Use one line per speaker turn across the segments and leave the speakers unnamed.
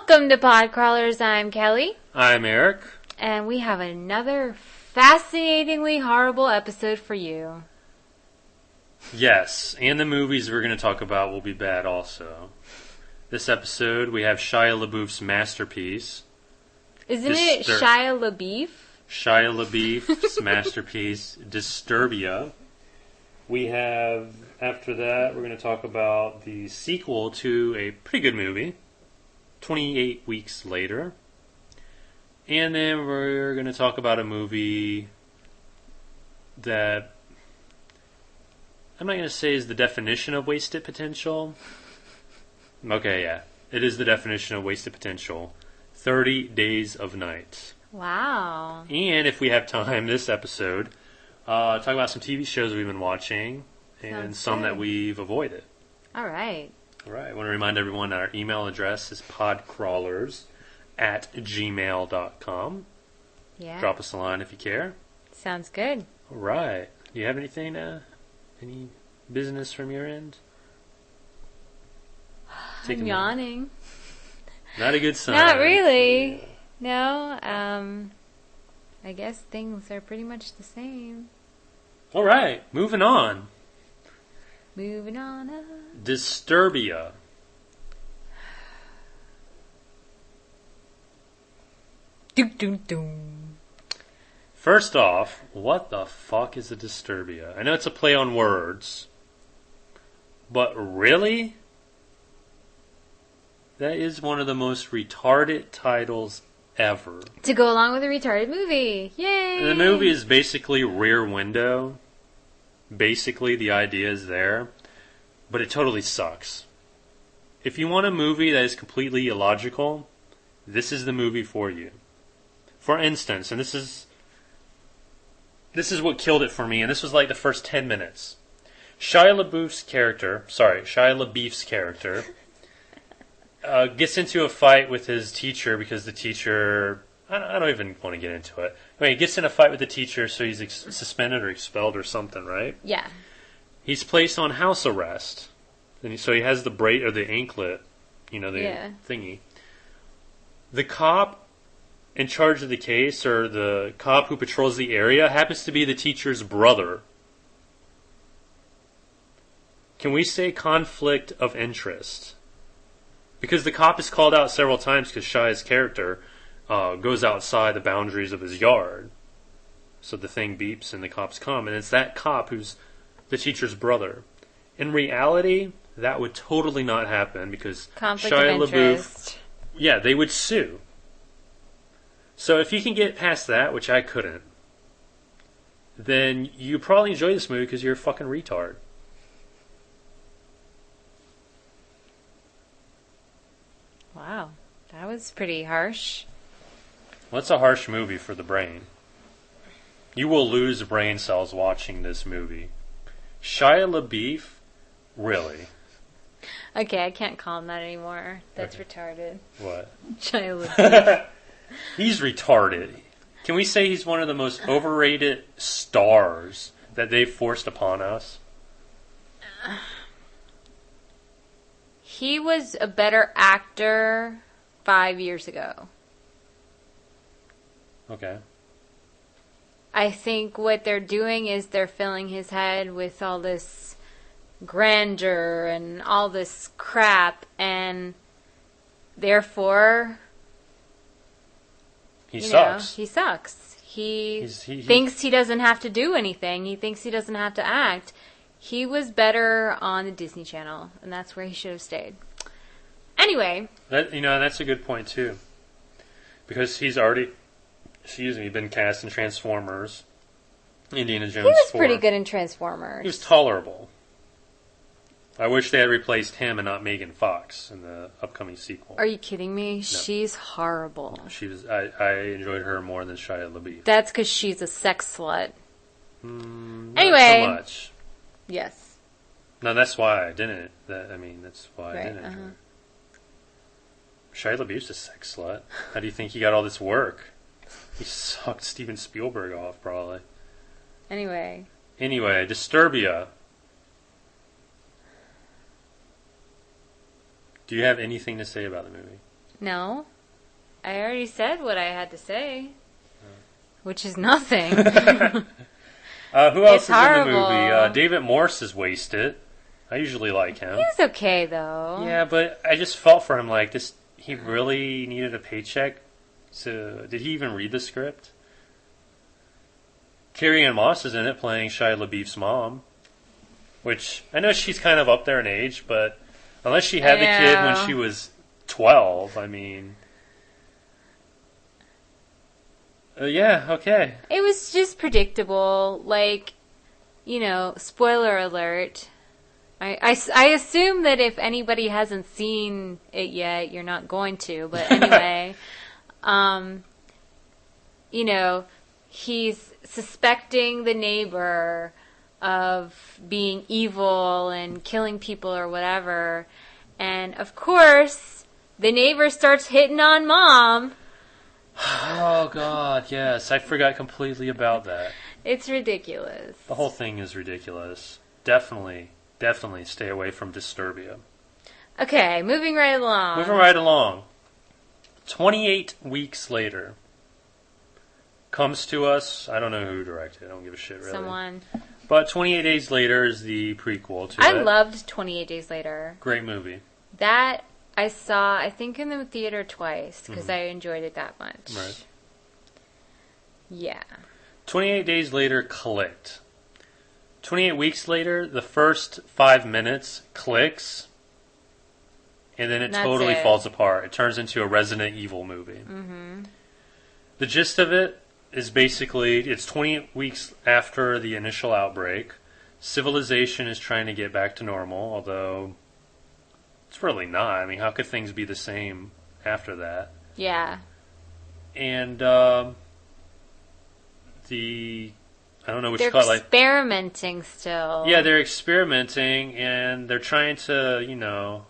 Welcome to Podcrawlers. I'm Kelly.
I'm Eric.
And we have another fascinatingly horrible episode for you.
Yes, and the movies we're going to talk about will be bad also. This episode, we have Shia LaBeouf's masterpiece.
Isn't it Shia LaBeouf?
Shia LaBeouf's masterpiece, Disturbia. We have, after that, we're going to talk about the sequel to a pretty good movie, 28 Weeks Later. And then we're going to talk about a movie that I'm not going to say is the definition of wasted potential. Okay, yeah. It is the definition of wasted potential. 30 Days of Night.
Wow.
And if we have time this episode, talk about some TV shows we've been watching and some that we've avoided.
All right.
All right. I want to remind everyone that our email address is podcrawlers@gmail.com.
Yeah.
Drop us a line if you care.
Sounds good.
All right. Do you have anything, any business from your end?
I'm yawning.
Not a good sign.
Not really. Yeah. No. I guess things are pretty much the same.
All right. Moving on.
Moving on up.
Disturbia.
Doom, doom, doom.
First off, what the fuck is a Disturbia? I know it's a play on words, but really? That is one of the most retarded titles ever.
To go along with a retarded movie. Yay!
The movie is basically Rear Window. Basically, the idea is there, but it totally sucks. If you want a movie that is completely illogical, this is the movie for you. For instance, and this is what killed it for me, and this was like the first 10 minutes. Shia LaBeouf's character gets into a fight with his teacher because the teacher... I don't even want to get into it. I mean, he gets in a fight with the teacher, so he's suspended or expelled or something, right?
Yeah.
He's placed on house arrest. And so he has the braid or the anklet, thingy. The cop in charge of the case, or the cop who patrols the area, happens to be the teacher's brother. Can we say conflict of interest? Because the cop is called out several times because Shia's character goes outside the boundaries of his yard. So the thing beeps and the cops come. And it's that cop who's the teacher's brother. In reality, that would totally not happen because
conflict
Shia
of interest.
LaBeouf... Yeah, they would sue. So if you can get past that, which I couldn't, then you probably enjoy this movie because you're a fucking retard.
Wow, that was pretty harsh.
Well, it's a harsh movie for the brain. You will lose brain cells watching this movie. Shia LaBeouf? Really?
Okay, I can't call him that anymore. That's
okay.
Retarded.
What?
Shia LaBeouf.
He's retarded. Can we say he's one of the most overrated stars that they've forced upon us?
He was a better actor 5 years ago.
Okay.
I think what they're doing is they're filling his head with all this grandeur and all this crap, and therefore...
He sucks.
He sucks. He thinks he doesn't have to do anything. He thinks he doesn't have to act. He was better on the Disney Channel, and that's where he should have stayed. Anyway.
That's a good point, too. Because he's already, been cast in Transformers, Indiana Jones 4.
He was pretty good in Transformers.
He was tolerable. I wish they had replaced him and not Megan Fox in the upcoming sequel.
Are you kidding me?
No.
She's horrible.
She was. I enjoyed her more than Shia LaBeouf.
That's because she's a sex slut.
Not so much.
Yes.
No, that's why I didn't. That's why I didn't enjoy her. Shia LaBeouf's a sex slut. How do you think he got all this work? He sucked Steven Spielberg off, probably.
Anyway,
Disturbia. Do you have anything to say about the movie?
No. I already said what I had to say. Which is nothing.
Who else is
horrible.
in the movie? David Morse is wasted. I usually like him.
He was okay, though.
Yeah, but I just felt for him like this. He really needed a paycheck. So, did he even read the script? Carrie-Anne Moss is in it, playing Shia LaBeouf's mom. Which, I know she's kind of up there in age, but unless she had the kid when she was 12, I mean... yeah, okay.
It was just predictable. Like, spoiler alert. I assume that if anybody hasn't seen it yet, you're not going to. But anyway, he's suspecting the neighbor of being evil and killing people or whatever. And, of course, the neighbor starts hitting on Mom.
Oh, God, yes. I forgot completely about that.
It's ridiculous.
The whole thing is ridiculous. Definitely stay away from Disturbia.
Okay, moving right along.
28 weeks later. Comes to us. I don't know who directed it. I don't give a shit, really.
Someone.
But 28 Days Later is the prequel to it.
I loved 28 Days Later.
Great movie.
That I saw, I think, in the theater twice because I enjoyed it that much.
Right.
Yeah.
28 Days Later clicked. 28 weeks later, the first 5 minutes clicks, and then it totally falls apart. It turns into a Resident Evil movie. Mm-hmm. The gist of it is basically, it's 28 weeks after the initial outbreak. Civilization is trying to get back to normal, although it's really not. I mean, how could things be the same after that?
Yeah.
And I don't know what
they're
you call it.
They're experimenting still.
Yeah, they're experimenting, and they're trying to,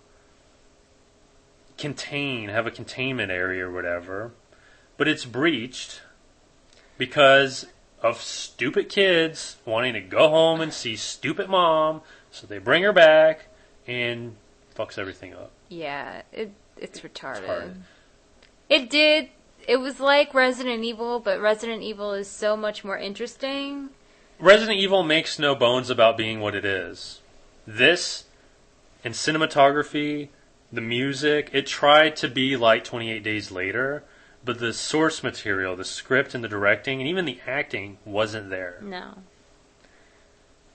have a containment area or whatever. But it's breached because of stupid kids wanting to go home and see stupid mom. So they bring her back and fucks everything up.
Yeah, it's retarded. It was like Resident Evil, but Resident Evil is so much more interesting.
Resident Evil makes no bones about being what it is. This, and cinematography, the music, it tried to be like 28 Days Later, but the source material, the script and the directing, and even the acting wasn't there.
No.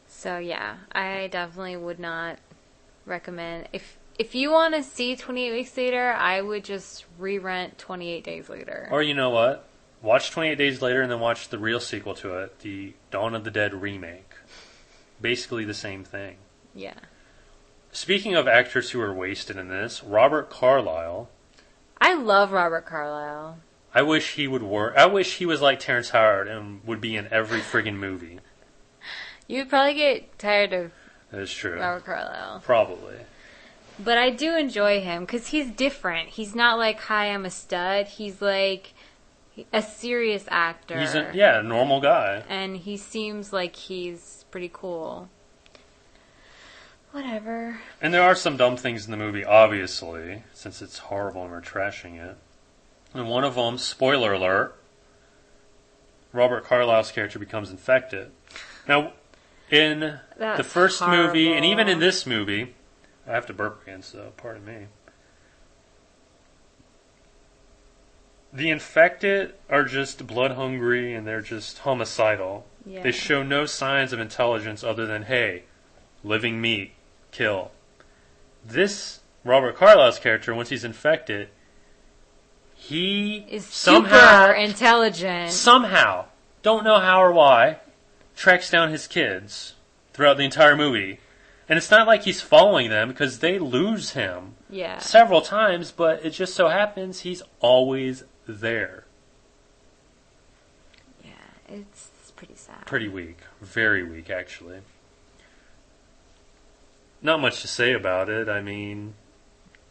So yeah, I definitely would not recommend. If you want to see 28 Weeks Later, I would just re-rent 28 Days Later.
Or you know what? Watch 28 Days Later and then watch the real sequel to it, the Dawn of the Dead remake. Basically the same thing.
Yeah.
Speaking of actors who are wasted in this, Robert Carlyle.
I love Robert Carlyle.
I wish he would work. I wish he was like Terrence Howard and would be in every friggin' movie.
You would probably get tired of
That's true.
Robert Carlyle.
Probably.
But I do enjoy him because he's different. He's not like, hi, I'm a stud. He's like a serious actor.
He's a normal guy.
And he seems like he's pretty cool. Whatever.
And there are some dumb things in the movie, obviously, since it's horrible and we're trashing it. And one of them, spoiler alert, Robert Carlyle's character becomes infected. Now, in the first movie, and even in this movie, I have to burp again, so pardon me. The infected are just blood hungry and they're just homicidal.
Yeah.
They show no signs of intelligence other than, hey, living meat, kill. This Robert Carlyle's character, once he's infected, he
is
somehow
super intelligent.
Somehow, don't know how or why, tracks down his kids throughout the entire movie. And it's not like he's following them because they lose him several times, but it just so happens he's always there.
Yeah, it's pretty sad.
Pretty weak. Very weak, actually. Not much to say about it. I mean,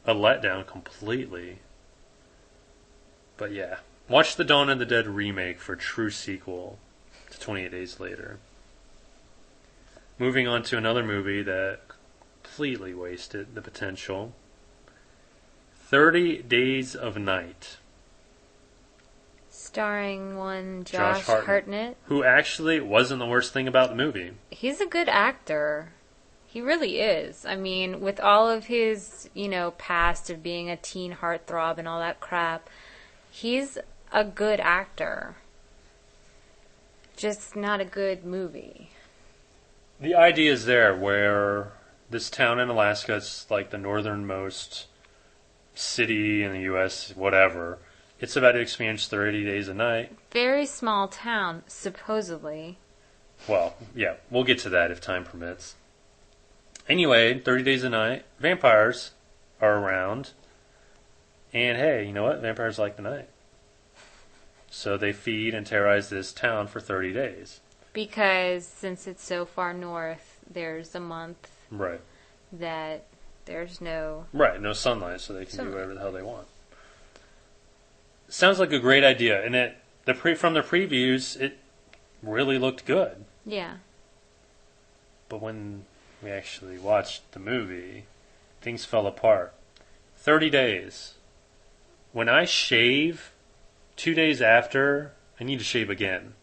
a letdown completely. But yeah. Watch the Dawn of the Dead remake for a true sequel to 28 Days Later. Moving on to another movie that completely wasted the potential. 30 Days of Night.
Starring one Josh Hartnett.
Who actually wasn't the worst thing about the movie.
He's a good actor. He really is. I mean, with all of his, past of being a teen heartthrob and all that crap, he's a good actor. Just not a good movie.
The idea is there where this town in Alaska, it's like the northernmost city in the U.S., whatever. It's about to experience 30 days a night.
Very small town, supposedly.
Well, yeah, we'll get to that if time permits. Anyway, 30 days a night, vampires are around. And hey, you know what? Vampires like the night. So they feed and terrorize this town for 30 days.
Because since it's so far north, there's a month
right.
that there's no...
Right, no sunlight, so they can do whatever the hell they want. Sounds like a great idea. And from the previews, it really looked good.
Yeah.
But when we actually watched the movie, things fell apart. 30 days. When I shave, 2 days after, I need to shave again.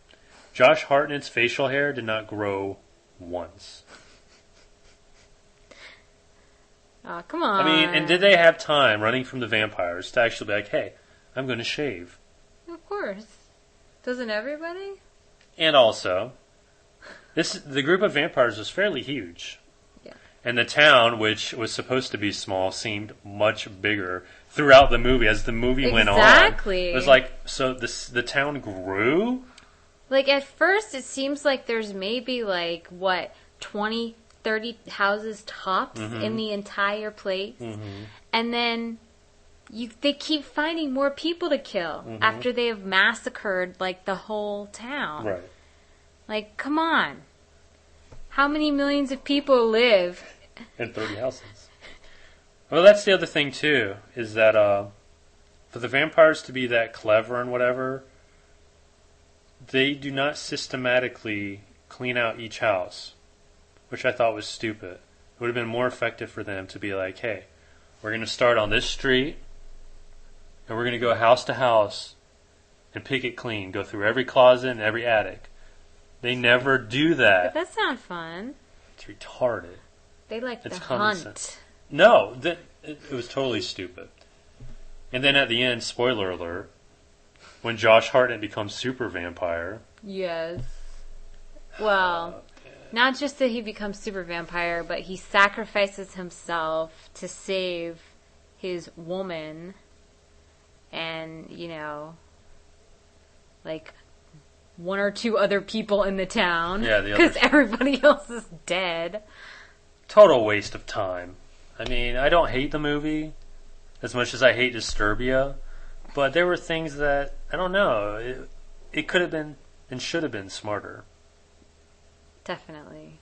Josh Hartnett's facial hair did not grow once.
Oh, come on.
I mean, and did they have time running from the vampires to actually be like, hey, I'm going to shave?
Of course. Doesn't everybody?
And also, the group of vampires was fairly huge.
Yeah.
And the town, which was supposed to be small, seemed much bigger throughout the movie as the movie went on.
Exactly.
It was like, so the town grew?
Like, at first, it seems like there's maybe, 20, 30 houses tops in the entire place. Mm-hmm. And then they keep finding more people to kill after they have massacred, the whole town.
Right.
Like, come on. How many millions of people live
in 30 houses? Well, that's the other thing, too, is that for the vampires to be that clever and whatever, they do not systematically clean out each house, which I thought was stupid. It would have been more effective for them to be like, hey, we're going to start on this street, and we're going to go house to house and pick it clean, go through every closet and every attic. They never do that.
But that's not fun.
It's retarded.
They like to hunt.
No, it was totally stupid. And then at the end, spoiler alert, when Josh Hartnett becomes super vampire.
Yes. Well, not just that he becomes super vampire, but he sacrifices himself to save his woman and, one or two other people in the town.
Yeah,
because everybody else is dead.
Total waste of time. I mean, I don't hate the movie as much as I hate Disturbia, but there were things that, I don't know, it could have been and should have been smarter.
Definitely.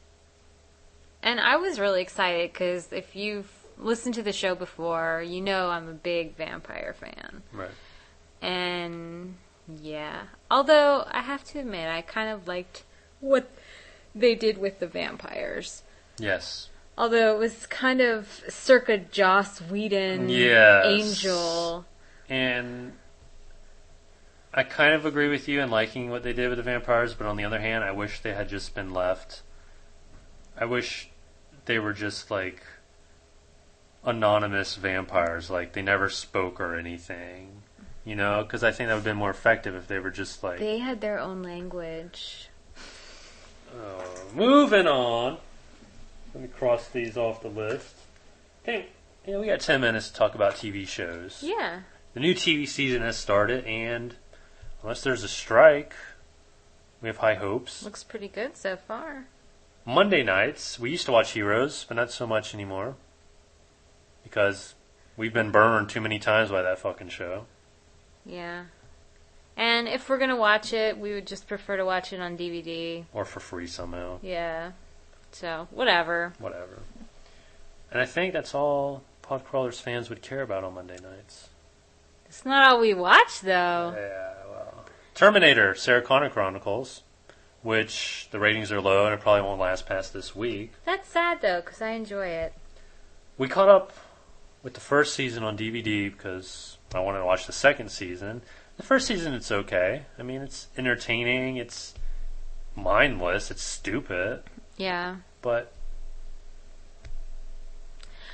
And I was really excited because if you've listened to the show before, you know I'm a big vampire fan.
Right.
And yeah. Although, I have to admit, I kind of liked what they did with the vampires.
Yes.
Although it was kind of circa Joss Whedon,
yes.
Angel.
And I kind of agree with you in liking what they did with the vampires, but on the other hand, I wish they had just been left. I wish they were just anonymous vampires, they never spoke or anything. Because I think that would have been more effective if they were just
They had their own language.
Moving on. Let me cross these off the list. Hey, we got 10 minutes to talk about TV shows.
Yeah.
The new TV season has started, and unless there's a strike, we have high hopes.
Looks pretty good so far.
Monday nights, we used to watch Heroes, but not so much anymore. Because we've been burned too many times by that fucking show.
Yeah. And if we're going to watch it, we would just prefer to watch it on DVD.
Or for free somehow.
Yeah. So, whatever.
Whatever. And I think that's all Podcrawlers fans would care about on Monday nights.
It's not all we watch, though.
Yeah, well. Terminator, Sarah Connor Chronicles, which the ratings are low and it probably won't last past this week.
That's sad, though, because I enjoy it.
We caught up with the first season on DVD because I wanted to watch the second season. The first season, it's okay. I mean, it's entertaining. It's mindless. It's stupid.
Yeah.
But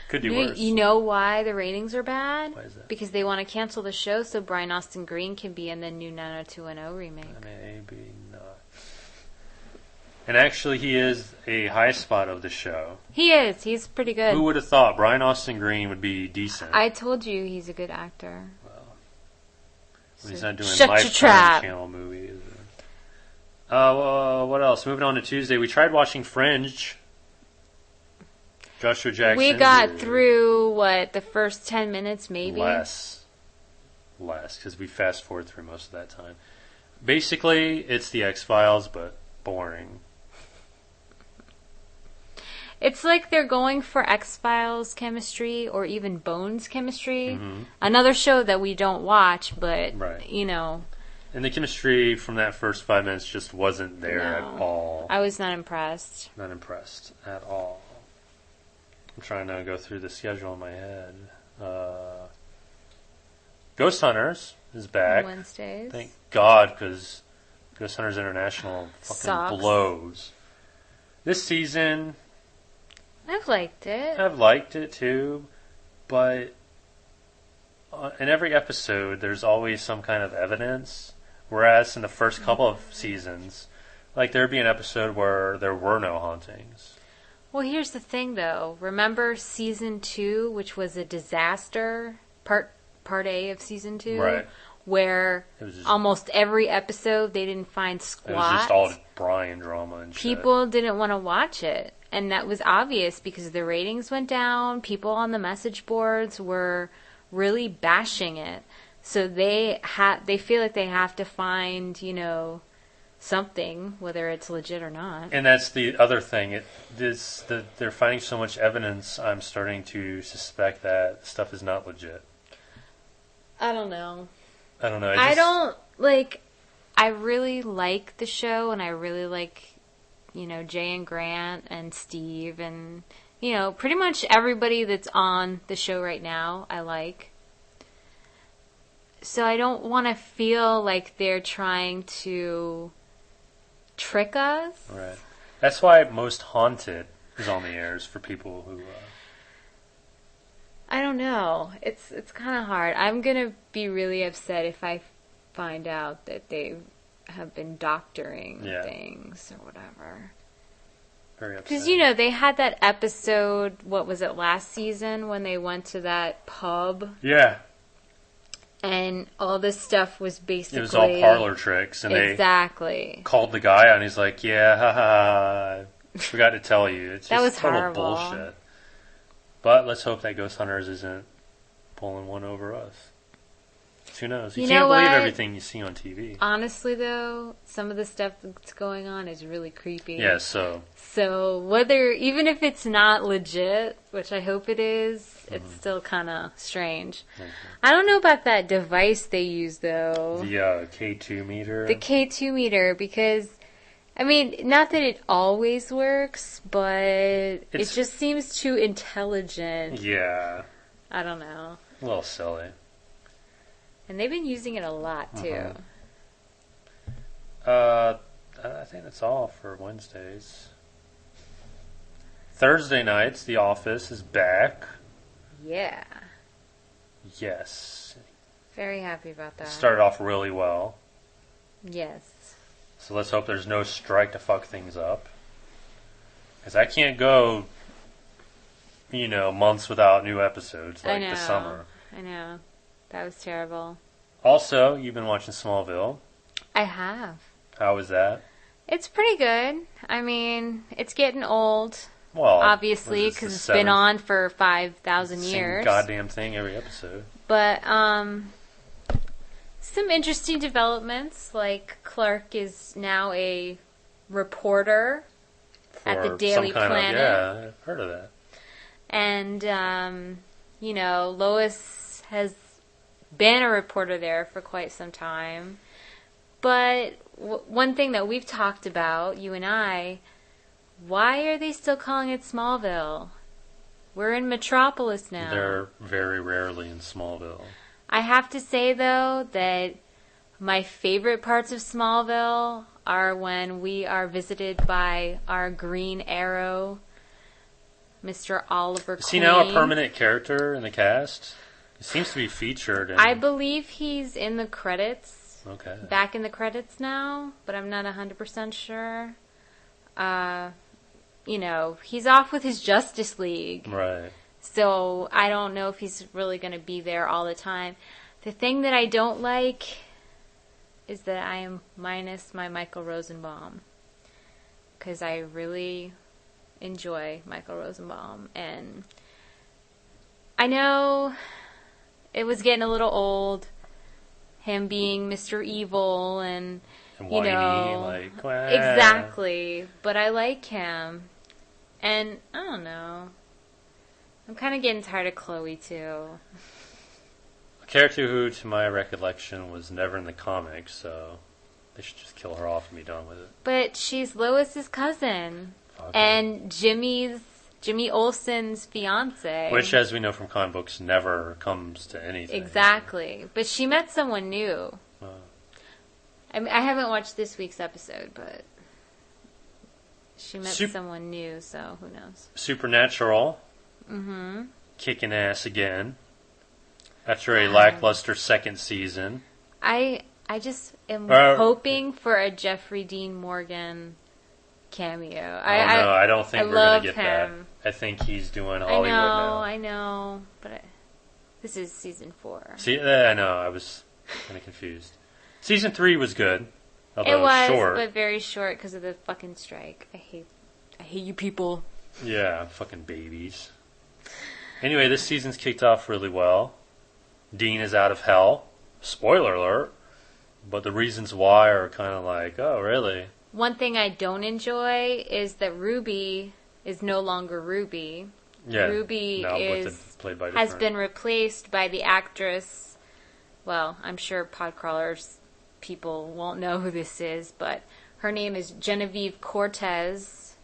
could do worse.
You know why the ratings are bad?
Why is that?
Because they want to cancel the show so Brian Austin Green can be in the new 90210 remake.
Maybe not. And actually, he is a high spot of the show.
He is. He's pretty good.
Who would have thought Brian Austin Green would be decent?
I told you he's a good actor.
Well, he's not doing
shut your
Lifetime
trap.
Channel movies. What else? Moving on to Tuesday, we tried watching Fringe. Joshua Jackson.
We got through, the first 10 minutes maybe?
Less, because we fast forward through most of that time. Basically, it's the X-Files, but boring.
It's like they're going for X-Files chemistry or even Bones chemistry.
Mm-hmm.
Another show that we don't watch, but,
right.
And
the chemistry from that first 5 minutes just wasn't there at all.
I was not impressed.
Not impressed at all. I'm trying to go through the schedule in my head. Ghost Hunters is back.
Wednesdays.
Thank God, because Ghost Hunters International fucking
Sucks.
blows. This season,
I've liked it.
I've liked it too, but in every episode, there's always some kind of evidence. Whereas in the first couple of seasons, there'd be an episode where there were no hauntings.
Well, here's the thing, though. Remember season 2, which was a disaster, part A of season 2?
Right.
Where almost every episode they didn't find squat.
It was just all Brian drama and shit.
People didn't want to watch it. And that was obvious because the ratings went down. People on the message boards were really bashing it. So they feel like they have to find, something, whether it's legit or not.
And that's the other thing. They're finding so much evidence, I'm starting to suspect that stuff is not legit.
I don't know.
I
really like the show, and I really like, Jay and Grant and Steve and, pretty much everybody that's on the show right now, I like. So I don't want to feel like they're trying to trick us.
Right. That's why Most Haunted is on the airs for people who...
I don't know. It's kind of hard. I'm going to be really upset if I find out that they have been doctoring things or whatever.
Very upset.
Because, they had that episode, what was it, last season when they went to that pub?
Yeah.
And all this stuff was basically...
It was all parlor tricks. And they called the guy out and he's like, yeah, haha, forgot to tell you. It's
that
just
was
total
horrible.
bullshit. But let's hope that Ghost Hunters isn't pulling one over us. Who knows? You can't believe everything you see on TV.
Honestly, though, some of the stuff that's going on is really creepy.
Yeah, so
even if it's not legit, which I hope it is, it's still kind of strange. Mm-hmm. I don't know about that device they use, though.
The K2 meter?
The K2 meter, because... not that it always works, but it just seems too intelligent.
Yeah.
I don't know.
A little silly.
And they've been using it a lot, too.
I think that's all for Wednesdays. Thursday nights, The Office is back.
Yeah.
Yes.
Very happy about that.
Started off really well.
Yes.
So let's hope there's no strike to fuck things up. Because I can't go, months without new episodes like the summer.
I know. That was terrible.
Also, you've been watching Smallville.
I have.
How was that?
It's pretty good. It's getting old.
Well,
obviously, because it's been on for 5,000 years.
Same goddamn thing every episode.
But, some interesting developments, like Clark is now a reporter at the Daily Planet.
Yeah, I've heard of that.
And, Lois has been a reporter there for quite some time. But one thing that we've talked about, you and I, why are they still calling it Smallville? We're in Metropolis now.
They're very rarely in Smallville.
I have to say, though, that my favorite parts of Smallville are when we are visited by our Green Arrow, Mr. Oliver Queen.
Is he now a permanent character in the cast? He seems to be featured.
I believe he's in the credits.
Okay.
Back in the credits now, but I'm not 100% sure. He's off with his Justice League.
Right.
So I don't know if he's really going to be there all the time. The thing that I don't like is that I am minus my Michael Rosenbaum. Because I really enjoy Michael Rosenbaum. And I know it was getting a little old, him being Mr. Evil and
whiny,
exactly. But I like him. And I don't know. I'm kind of getting tired of Chloe, too.
A character who, to my recollection, was never in the comics, so they should just kill her off and be done with it.
But she's Lois's cousin.
Okay.
And Jimmy Olsen's fiance.
Which, as we know from comic books, never comes to anything.
Exactly. But she met someone new. I haven't watched this week's episode, but she met someone new, so who knows.
Supernatural.
Mm-hmm.
Kicking ass again. After a lackluster second season.
I just am hoping for a Jeffrey Dean Morgan cameo.
I don't think we're going to get
him.
that. I think he's doing Hollywood now.
I know. But this is season 4.
See, I know. I was kind of confused. Season 3 was good. Although
it was
short.
But very short because of the fucking strike. I hate you people.
Yeah, fucking babies. Anyway, this season's kicked off really well. Dean is out of hell. Spoiler alert. But the reasons why are kind of like, oh, really?
One thing I don't enjoy is that Ruby is no longer Ruby.
Yeah,
Ruby
played by
has been replaced by the actress. Well, I'm sure Podcrawlers people won't know who this is, but her name is Genevieve Cortez,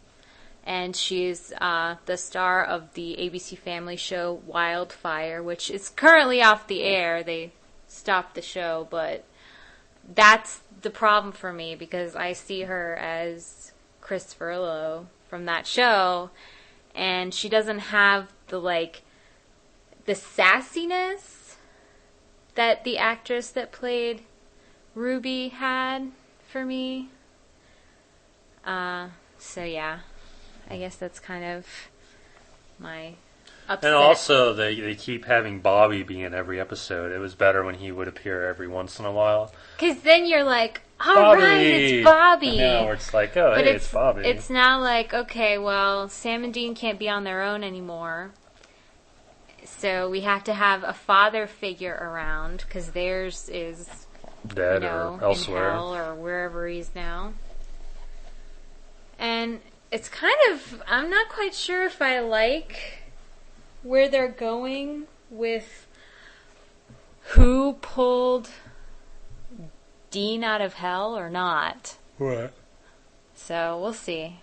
and she's the star of the ABC Family show Wildfire, which is currently off the air. They stopped the show, but that's the problem for me because I see her as Chris Furlow from that show, and she doesn't have the sassiness that the actress that played Ruby had for me. So yeah, I guess that's kind of my upset.
And also, they keep having Bobby be in every episode. It was better when he would appear every once in a while.
Because then you're like, all right, it's Bobby.
Now it's like, oh, hey, it's Bobby.
It's now like, okay, well, Sam and Dean can't be on their own anymore. So we have to have a father figure around because theirs is
dead or elsewhere.
In hell or wherever he's now. And it's kind of, I'm not quite sure if I like where they're going with who pulled Dean out of hell or not.
Right.
So we'll see.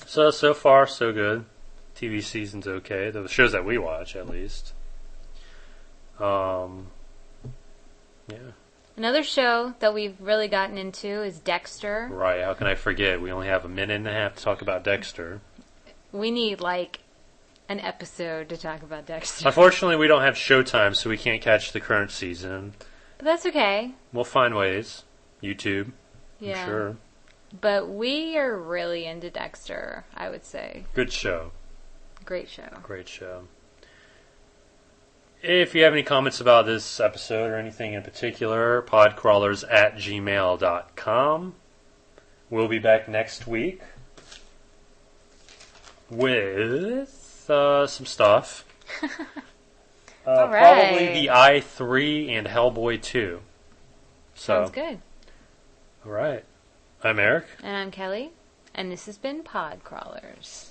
So far, so good. TV season's okay. The shows that we watch, at least. Yeah.
Another show that we've really gotten into is Dexter.
Right, how can I forget? We only have a minute and a half to talk about Dexter.
We need, an episode to talk about Dexter.
Unfortunately, we don't have Showtime, so we can't catch the current season.
But that's okay.
We'll find ways. YouTube,
yeah.
I'm sure.
But we are really into Dexter, I would say.
Good show.
Great show.
Great show. If you have any comments about this episode or anything in particular, podcrawlers@gmail.com. We'll be back next week with some stuff.
All right.
Probably the I-3 and Hellboy 2.
Sounds good.
All right. I'm Eric.
And I'm Kelly. And this has been Podcrawlers.